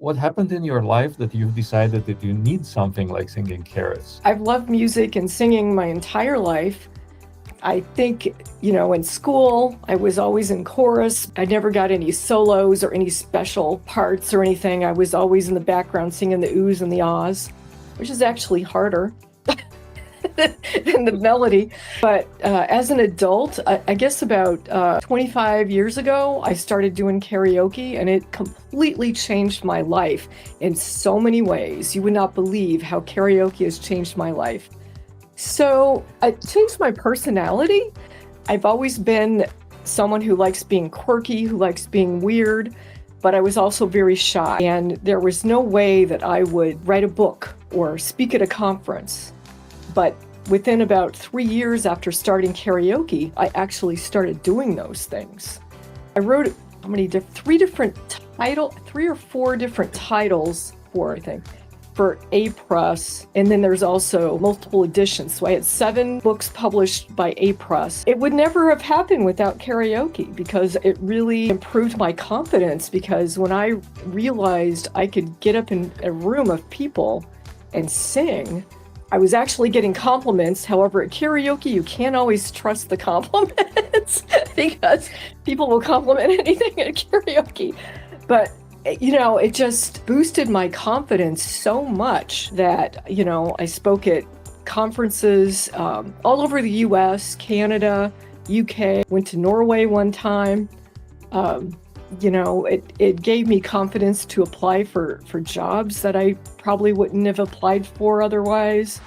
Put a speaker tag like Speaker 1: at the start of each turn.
Speaker 1: what happened in your life that you've decided that you need something like singing carrots?
Speaker 2: I've loved music and singing my entire life. I think, in school, I was always in chorus. I never got any solos or any special parts or anything. I was always in the background singing the oohs and the ahs, which is actually harder than the melody. But as an adult, I guess about 25 years ago, I started doing karaoke, and it completely changed my life in so many ways. You would not believe how karaoke has changed my life. So it changed my personality. I've always been someone who likes being quirky, who likes being weird, but I was also very shy. And there was no way that I would write a book or speak at a conference. But within about 3 years after starting karaoke, I actually started doing those things. I wrote three or four different titles for A Press, and then there's also multiple editions. So I had 7 books published by A Press. It would never have happened without karaoke because it really improved my confidence, because when I realized I could get up in a room of people and sing, I was actually getting compliments. However, at karaoke, you can't always trust the compliments because people will compliment anything at karaoke. But it just boosted my confidence so much that, I spoke at conferences all over the US, Canada, UK, went to Norway one time. It gave me confidence to apply for jobs that I probably wouldn't have applied for otherwise.